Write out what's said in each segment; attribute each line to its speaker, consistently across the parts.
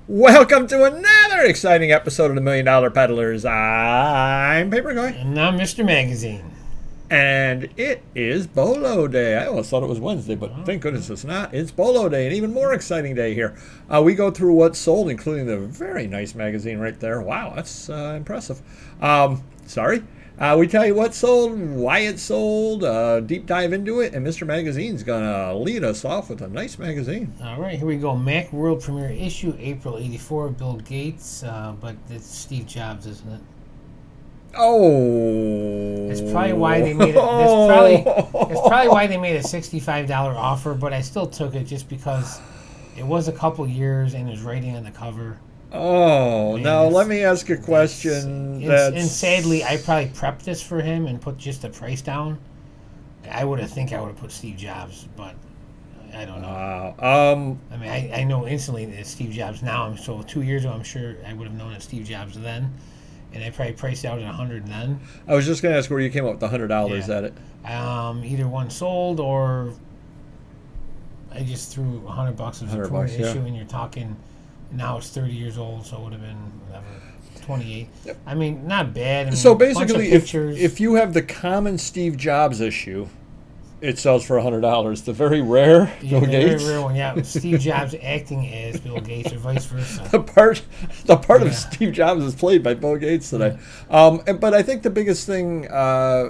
Speaker 1: Welcome to another exciting episode of the Million Dollar Peddlers. I'm Paperboy.
Speaker 2: And I'm Mr. Magazine.
Speaker 1: And it is BOLO Day. I almost thought it was Wednesday, but thank goodness it's not. It's BOLO Day, an even more exciting day here. We go through what's sold, including the very nice magazine right there. Wow, that's impressive. We tell you what's sold, why it's sold, deep dive into it, and Mr. Magazine's going to lead us off with a nice magazine.
Speaker 2: All right, here we go. Mac World Premiere Issue, April 84, Bill Gates, but it's Steve Jobs, isn't it?
Speaker 1: Oh.
Speaker 2: That's probably why they made it. That's probably why they made a $65 offer, but I still took it just because it was a couple years and there's writing on the cover.
Speaker 1: Oh, now let me ask a question.
Speaker 2: And sadly, I probably prepped this for him and put just the price down. I would have put Steve Jobs, but I don't know. I mean, I know instantly that it's Steve Jobs now. So 2 years ago, I'm sure I would have known it's Steve Jobs then. And I probably priced out at $100 then.
Speaker 1: I was just going to ask where you came up with the $100 at it.
Speaker 2: Either one sold or I just threw $100 as a premiere issue, and you're talking. Now it's 30 years old, so it would have been, whatever, 28. Yep. I mean, not bad. I mean,
Speaker 1: so basically, if you have the common Steve Jobs issue, it sells for $100. The very rare Bill Gates.
Speaker 2: Very rare one, yeah. Steve Jobs acting as Bill Gates or vice versa.
Speaker 1: The part of Steve Jobs is played by Bill Gates today. Yeah. But I think the biggest thing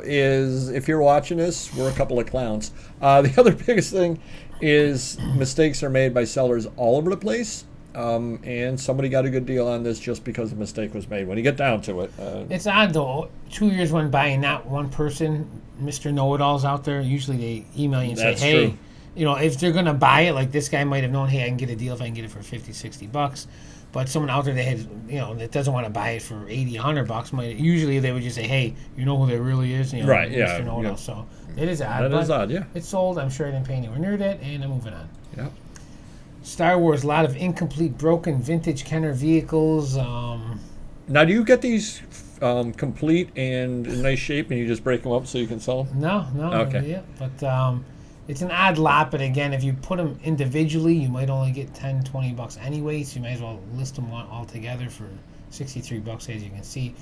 Speaker 1: is, if you're watching this, we're a couple of clowns. The other biggest thing is mistakes are made by sellers all over the place. And somebody got a good deal on this just because a mistake was made. When you get down to it,
Speaker 2: it's odd though. 2 years went by and not one person, Mr. Know-It-Alls out there. Usually they email you and say, "Hey, you know, if they're gonna buy it, like this guy might have known, hey, I can get a deal if I can get it for $50-$60." But someone out there that has, that doesn't want to buy it for $80-$100 might. Usually they would just say, "Hey, you know who there really is?"
Speaker 1: Right?
Speaker 2: Mr. Know-It-All. So it is odd.
Speaker 1: That is odd. Yeah.
Speaker 2: It's sold. I'm sure I didn't pay anywhere near that, and I'm moving on.
Speaker 1: Yeah.
Speaker 2: Star Wars, a lot of incomplete, broken, vintage Kenner vehicles.
Speaker 1: Now, do you get these complete and in nice shape, and you just break them up so you can sell them?
Speaker 2: No.
Speaker 1: Okay.
Speaker 2: Yeah, but it's an odd lot. But again, if you put them individually, you might only get $10-$20 anyway. So you might as well list them all together for $63, as you can see.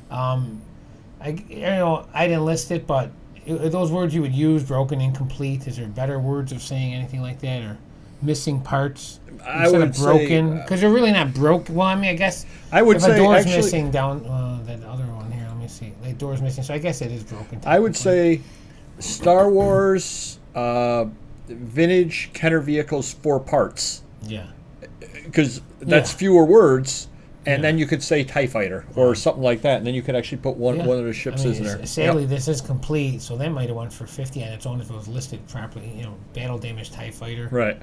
Speaker 2: I didn't list it, but those words you would use, broken, incomplete. Is there better words of saying anything like that, or missing parts instead of broken? Because they're really not broken. Well, I mean, I guess
Speaker 1: I would
Speaker 2: if
Speaker 1: say
Speaker 2: a door's
Speaker 1: actually,
Speaker 2: missing down that other one here. Let me see. The door's missing, so I guess it is broken.
Speaker 1: I would say Star Wars vintage Kenner vehicles 4 parts.
Speaker 2: Yeah.
Speaker 1: Because that's fewer words. And then you could say TIE Fighter or something like that, and then you could actually put one of the ships in there.
Speaker 2: Sadly, this is complete, so that might have went for $50 on its own if it was listed properly. Battle damaged TIE Fighter.
Speaker 1: Right.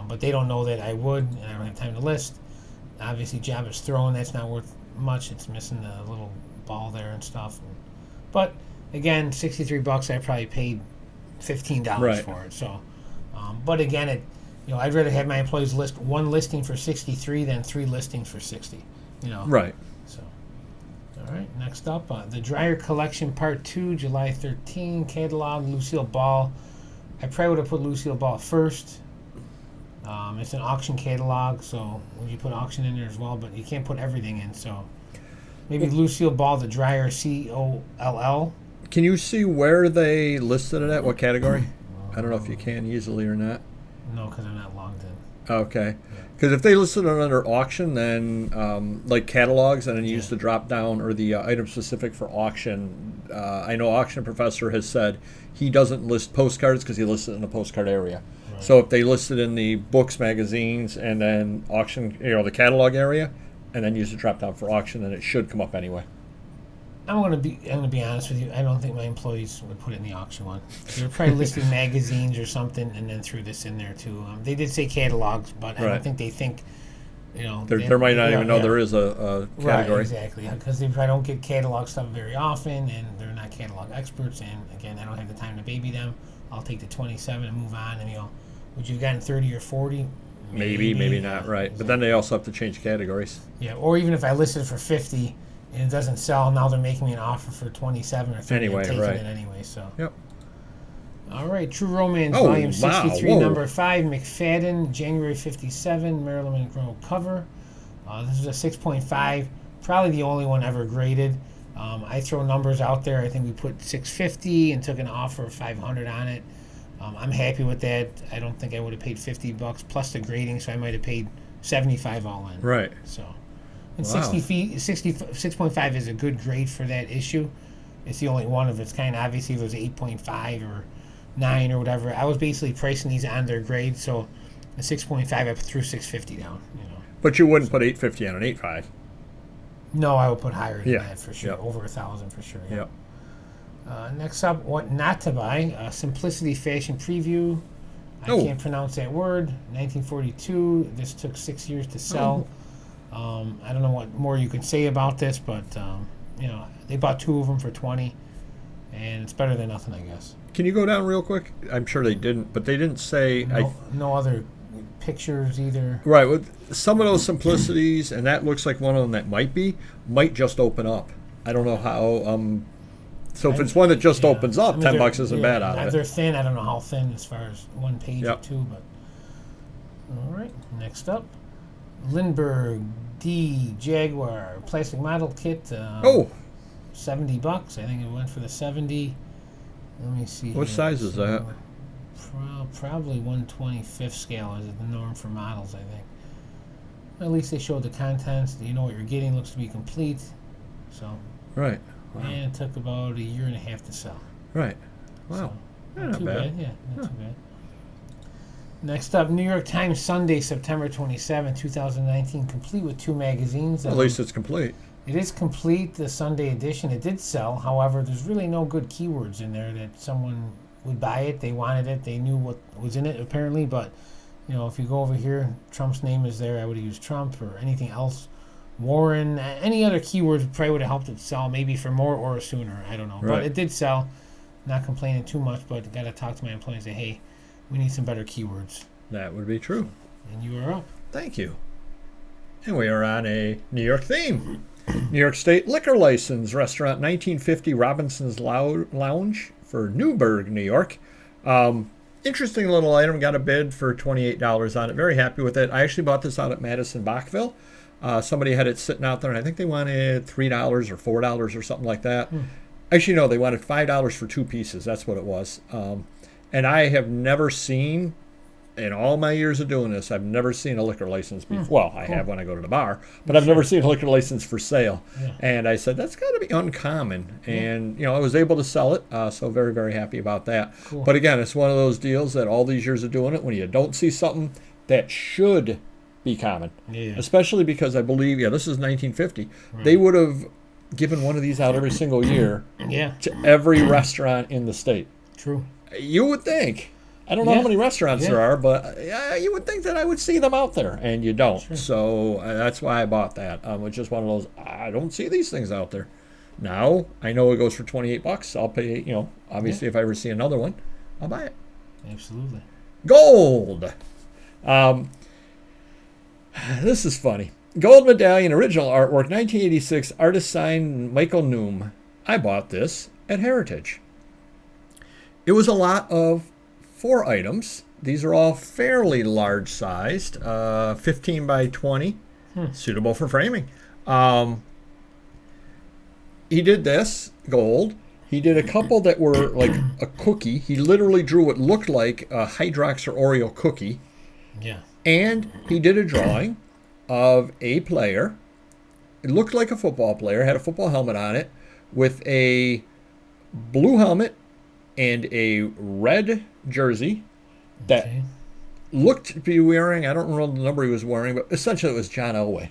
Speaker 2: But they don't know that I would, and I don't have time to list. Obviously, Jabba's throne, that's not worth much. It's missing the little ball there and stuff. But again, $63, I probably paid $15 for it. So, but again, I'd rather have my employees list one listing for $63 than 3 listings for $60.
Speaker 1: Right.
Speaker 2: So, all right. Next up, the Dryer Collection Part 2, July 13 catalog. Lucille Ball. I probably would have put Lucille Ball first. It's an auction catalog, so would you put auction in there as well? But you can't put everything in, so maybe Lucille Ball, the Dryer, COLL.
Speaker 1: Can you see where they listed it at? What category? I don't know if you can easily or not.
Speaker 2: No, because I'm not logged in.
Speaker 1: Okay. Because if they listed it under auction, then like catalogs, and then you use the drop down or the item specific for auction. I know Auction Professor has said he doesn't list postcards because he lists it in the postcard area. Right. So if they list it in the books, magazines, and then auction, the catalog area, and then use the drop down for auction, then it should come up anyway.
Speaker 2: I'm gonna be honest with you. I don't think my employees would put it in the auction one. They're probably listing magazines or something, and then threw this in there too. They did say catalogs, but I don't think they think,
Speaker 1: They might not even know there is a category.
Speaker 2: Right, exactly, because they probably don't get catalog stuff very often, and they're not catalog experts. And again, I don't have the time to baby them. I'll take the 27 and move on. And would you've gotten 30 or 40?
Speaker 1: Maybe not. Right, exactly. But then they also have to change categories.
Speaker 2: Yeah, or even if I listed it for 50. And it doesn't sell. Now they're making me an offer for 27 or 30.
Speaker 1: Anyway,
Speaker 2: I'm taking
Speaker 1: right.
Speaker 2: it anyway. So.
Speaker 1: Yep.
Speaker 2: All right, True Romance, Volume 63, Number 5, McFadden, January 57, Marilyn Monroe cover. This is a 6.5, probably the only one ever graded. I throw numbers out there. I think we put 650 and took an offer of 500 on it. I'm happy with that. I don't think I would have paid $50 plus the grading, so I might have paid 75 all in.
Speaker 1: Right.
Speaker 2: So, and
Speaker 1: Wow.
Speaker 2: 6.5 is a good grade for that issue. It's the only one of its kind. Obviously, if it was 8.5 or 9 or whatever, I was basically pricing these on their grade. So, the 6.5, I threw 650 down.
Speaker 1: But you wouldn't put 850 on an 8.5.
Speaker 2: No, I would put higher than
Speaker 1: Yeah.
Speaker 2: that for sure.
Speaker 1: Yep.
Speaker 2: Over 1,000 for sure. Yeah.
Speaker 1: Yep.
Speaker 2: Next up, what not to buy? Simplicity Fashion Preview. I can't pronounce that word. 1942. This took 6 years to sell. I don't know what more you can say about this, but they bought 2 of them for 20, and it's better than nothing, I guess.
Speaker 1: Can you go down real quick? I'm sure they didn't, but they didn't say.
Speaker 2: No other pictures either.
Speaker 1: Right. With some of those simplicities, and that looks like one of them that might just open up. I don't know how. So if it's one that just opens up, $10 isn't bad out of it.
Speaker 2: They're thin. I don't know how thin as far as one page or two, but all right. Next up, Lindbergh D Jaguar plastic model kit. $70. I think it went for the 70. Let me see.
Speaker 1: What size is that?
Speaker 2: Probably 1/25th scale is the norm for models, I think. At least they showed the contents. You know what you're getting. Looks to be complete. So.
Speaker 1: Right. Wow.
Speaker 2: And it took about 1.5 years to sell.
Speaker 1: Right. Wow.
Speaker 2: So,
Speaker 1: not
Speaker 2: too
Speaker 1: bad.
Speaker 2: Yeah, not too bad. Next up, New York Times Sunday, September 27, 2019, complete with 2 magazines.
Speaker 1: At least it's complete.
Speaker 2: It is complete, the Sunday edition. It did sell. However, there's really no good keywords in there that someone would buy it. They wanted it. They knew what was in it, apparently. But, if you go over here, Trump's name is there. I would have used Trump or anything else. Warren, any other keywords probably would have helped it sell, maybe for more or sooner. I don't know.
Speaker 1: Right.
Speaker 2: But it did sell. Not complaining too much, but got to talk to my employees and say, hey, we need some better keywords.
Speaker 1: That would be true.
Speaker 2: And you are up.
Speaker 1: Thank you. And we are on a New York theme. New York State liquor license, restaurant 1950 Robinson's Lounge for Newburgh, New York. Interesting little item. Got a bid for $28 on it. Very happy with it. I actually bought this out at Madison Bachville. Somebody had it sitting out there, and I think they wanted $3 or $4 or something like that. Actually, no, they wanted $5 for 2 pieces. That's what it was. And I have never seen, in all my years of doing this, I've never seen a liquor license before. Well, I have when I go to the bar, but I've never seen a liquor license for sale.
Speaker 2: Yeah.
Speaker 1: And I said, that's got to be uncommon. And, I was able to sell it, so very, very happy about that.
Speaker 2: Cool.
Speaker 1: But again, it's one of those deals that all these years of doing it, when you don't see something that should be common, especially because I believe, this is 1950. Right. They would have given one of these out every single year to every restaurant in the state.
Speaker 2: True.
Speaker 1: You would think. I don't know how many restaurants there are, but you would think that I would see them out there, and you don't. Sure. So that's why I bought that. It's just one of those, I don't see these things out there. Now, I know it goes for $28. I'll pay, obviously if I ever see another one, I'll buy it.
Speaker 2: Absolutely.
Speaker 1: Gold. This is funny. Gold Medallion, original artwork, 1986, artist signed Michael Noom. I bought this at Heritage. It was a lot of 4 items. These are all fairly large sized, 15 by 20, suitable for framing. He did this, gold. He did a couple that were like a cookie. He literally drew what looked like a Hydrox or Oreo cookie.
Speaker 2: Yeah.
Speaker 1: And he did a drawing of a player. It looked like a football player, had a football helmet on it, with a blue helmet and a red jersey that looked to be wearing, I don't remember the number he was wearing, but essentially it was John Elway.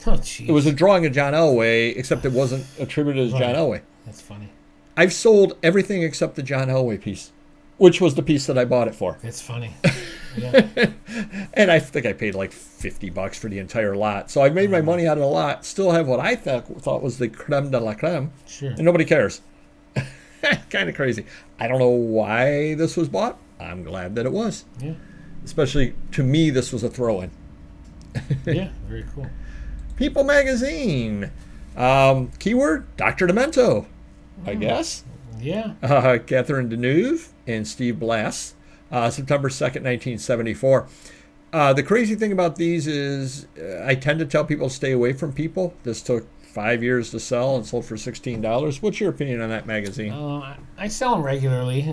Speaker 2: Oh, jeez.
Speaker 1: It was a drawing of John Elway, except it wasn't attributed as John Elway.
Speaker 2: That's funny.
Speaker 1: I've sold everything except the John Elway piece, which was the piece that I bought it for.
Speaker 2: That's funny. Yeah.
Speaker 1: And I think I paid like $50 for the entire lot. So I made my money out of the lot, still have what I thought was the creme de la creme.
Speaker 2: Sure.
Speaker 1: And nobody cares. Kind of crazy. I don't know why this was bought. I'm glad that it was.
Speaker 2: Yeah.
Speaker 1: Especially to me, this was a throw-in.
Speaker 2: Yeah, very cool.
Speaker 1: People Magazine. Keyword, Dr. Demento, I guess.
Speaker 2: Yeah.
Speaker 1: Catherine Deneuve and Steve Blass. September 2nd, 1974. The crazy thing about these is I tend to tell people stay away from people. This took 5 years to sell and sold for $16. What's your opinion on that magazine?
Speaker 2: I sell them regularly,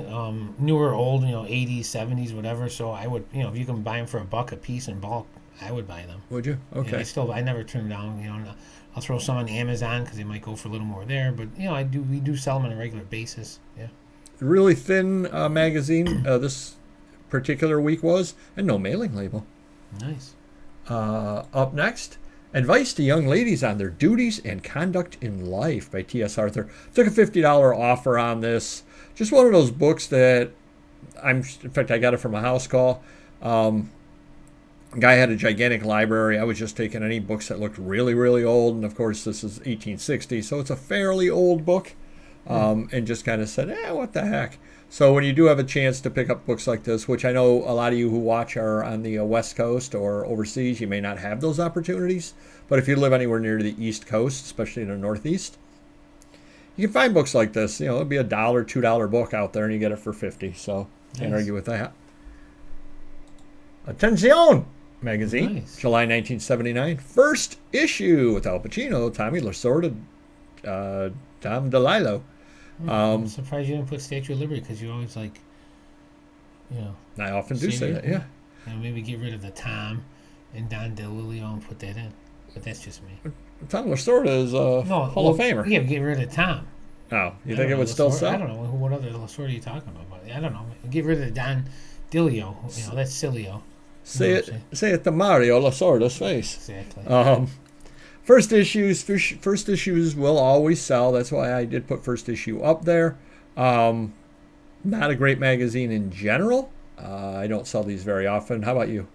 Speaker 2: new or old, 80s, 70s, whatever. So I would, if you can buy them for $1 a piece in bulk, I would buy them.
Speaker 1: Would you? Okay.
Speaker 2: I never turn them down. And I'll throw some on Amazon because they might go for a little more there. But we do sell them on a regular basis. Yeah.
Speaker 1: Really thin magazine this particular week was, and no mailing label.
Speaker 2: Nice.
Speaker 1: Up next, Advice to Young Ladies on Their Duties and Conduct in Life by T.S. Arthur. Took a $50 offer on this. Just one of those books that in fact, I got it from a house call. Guy had a gigantic library. I was just taking any books that looked really, really old. And of course, this is 1860, so it's a fairly old book. And just kind of said, what the heck? So when you do have a chance to pick up books like this, which I know a lot of you who watch are on the West Coast or overseas, you may not have those opportunities. But if you live anywhere near the East Coast, especially in the Northeast, you can find books like this. It'll be $1, $2 book out there, and you get it for $50. So can't argue with that. Attenzione! Magazine,
Speaker 2: Nice.
Speaker 1: July 1979. First issue with Al Pacino, Tommy Lasorda, Dom DeLillo.
Speaker 2: I'm surprised you didn't put Statue of Liberty because you always I
Speaker 1: often do say that, yeah.
Speaker 2: Maybe get rid of the Tom and Don DeLillo and put that in. But that's just me.
Speaker 1: Tom Lasorda is a Hall of Famer.
Speaker 2: Yeah, get rid of Tom.
Speaker 1: Oh, you think it would still sell?
Speaker 2: I don't know. What other Lasorda are you talking about? But I don't know. Get rid of Don DeLillo. That's Silio.
Speaker 1: Say it to Mario Lasorda's face.
Speaker 2: Exactly.
Speaker 1: First issues will always sell. That's why I did put first issue up there. Not a great magazine in general. I don't sell these very often. How about you?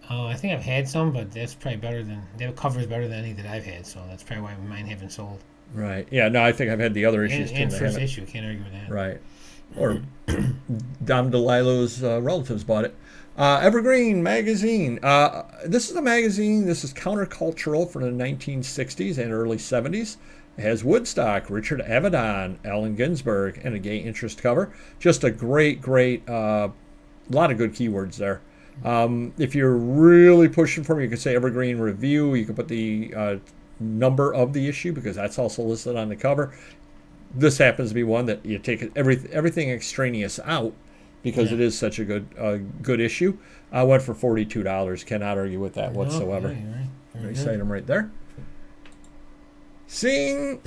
Speaker 2: I think I've had some, but that's probably better than their cover is better than any that I've had. So that's probably why mine haven't sold.
Speaker 1: Right. Yeah. No, I think I've had the other issues too.
Speaker 2: And first issue, can't argue with that.
Speaker 1: Right. Or Dom DeLillo's relatives bought it. Evergreen Magazine. This is a magazine. This is countercultural from the 1960s and early 70s. It has Woodstock, Richard Avedon, Allen Ginsberg, and a gay interest cover. Just a great lot of good keywords there. If you're really pushing for me, you could say Evergreen Review. You could put the number of the issue because that's also listed on the cover. This happens to be one that you take everything extraneous out because it is such a good issue. I went for $42. Cannot argue with that whatsoever.
Speaker 2: Right.
Speaker 1: Nice item right there. Seeing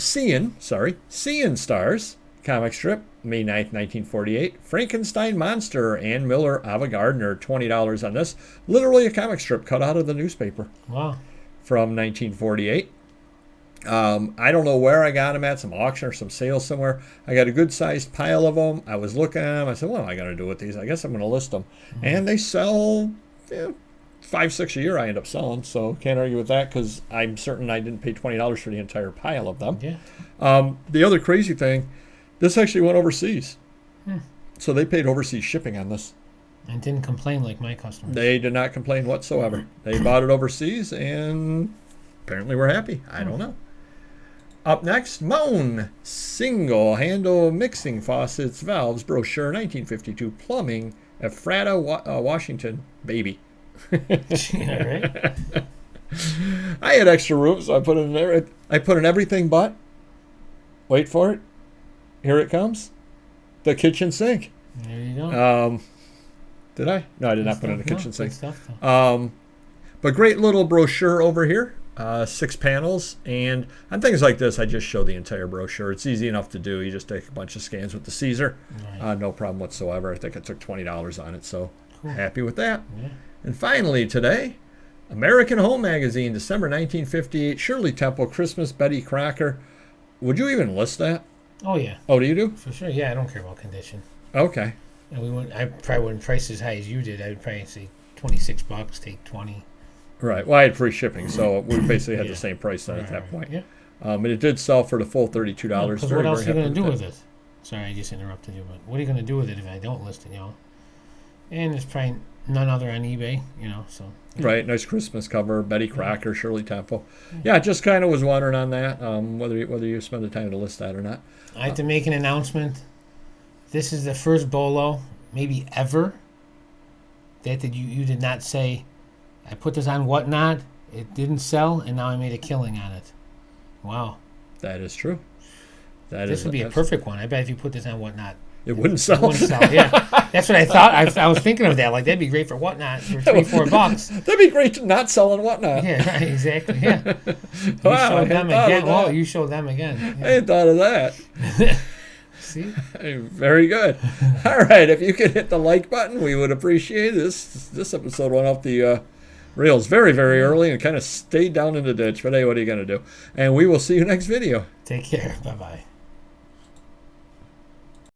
Speaker 1: Stars comic strip, May 9th, 1948. Frankenstein Monster, Ann Miller, Ava Gardner, $20 on this. Literally a comic strip cut out of the newspaper.
Speaker 2: Wow.
Speaker 1: From 1948. I don't know where I got them at, some auction or some sale somewhere. I got a good-sized pile of them. I was looking at them. I said, what am I going to do with these? I guess I'm going to list them. Mm-hmm. And they sell 5-6 a year I end up selling, so can't argue with that because I'm certain I didn't pay $20 for the entire pile of them.
Speaker 2: Yeah.
Speaker 1: The other crazy thing, this actually went overseas. So they paid overseas shipping on this.
Speaker 2: And didn't complain like my customers.
Speaker 1: They did not complain whatsoever. They bought it overseas and apparently we're happy. I don't know. Up next, Moan, single handle mixing faucets, valves, brochure, 1952, plumbing, Ephrata, Washington, baby.
Speaker 2: Yeah, right?
Speaker 1: I had extra room, so I put it in there. I put in everything but, wait for it, here it comes, the kitchen sink.
Speaker 2: There you go.
Speaker 1: Did I? No, I did not put in the kitchen sink.
Speaker 2: Stuff,
Speaker 1: But great little brochure over here. 6 panels, and on things like this, I just show the entire brochure. It's easy enough to do. You just take a bunch of scans with the CZUR. Right. No problem whatsoever. I think I took $20 on it, so cool. Happy with that. Yeah. And finally today, American Home Magazine, December 1958, Shirley Temple, Christmas, Betty Crocker. Would you even list that?
Speaker 2: Oh, yeah.
Speaker 1: Oh, do you do?
Speaker 2: For sure. Yeah, I don't care about condition.
Speaker 1: Okay.
Speaker 2: And I probably wouldn't price as high as you did. I would probably say $26, take 20.
Speaker 1: Right. Well, I had free shipping, so we basically had the same price then at that point. Yeah. And it did sell for the full $32.
Speaker 2: Because what else are you going to do with it? Sorry, I just interrupted you, but what are you going to do with it if I don't list it, And there's probably none other on eBay, so. Yeah.
Speaker 1: Right. Nice Christmas cover, Betty Crocker, Shirley Temple. Yeah, just kind of was wondering on that, whether you spend the time to list that or not.
Speaker 2: I have to make an announcement. This is the first BOLO, maybe ever, that you did not say, I put this on Whatnot, it didn't sell, and now I made a killing on it. Wow.
Speaker 1: That is true.
Speaker 2: This would be a perfect one. I bet if you put this on Whatnot,
Speaker 1: it wouldn't sell.
Speaker 2: It wouldn't sell, yeah. That's what I thought. I was thinking of that. Like, that'd be great for Whatnot for $3-4.
Speaker 1: That'd be great to not sell on Whatnot.
Speaker 2: Yeah, right, exactly. Yeah.
Speaker 1: Wow,
Speaker 2: you showed them again. Well, you showed them again. Yeah.
Speaker 1: I hadn't thought of that.
Speaker 2: See?
Speaker 1: Very good. All right, if you could hit the like button, we would appreciate it. This episode went off the rails very, very early and kind of stayed down in the ditch. But hey, what are you going to do? And we will see you next video.
Speaker 2: Take care. Bye-bye.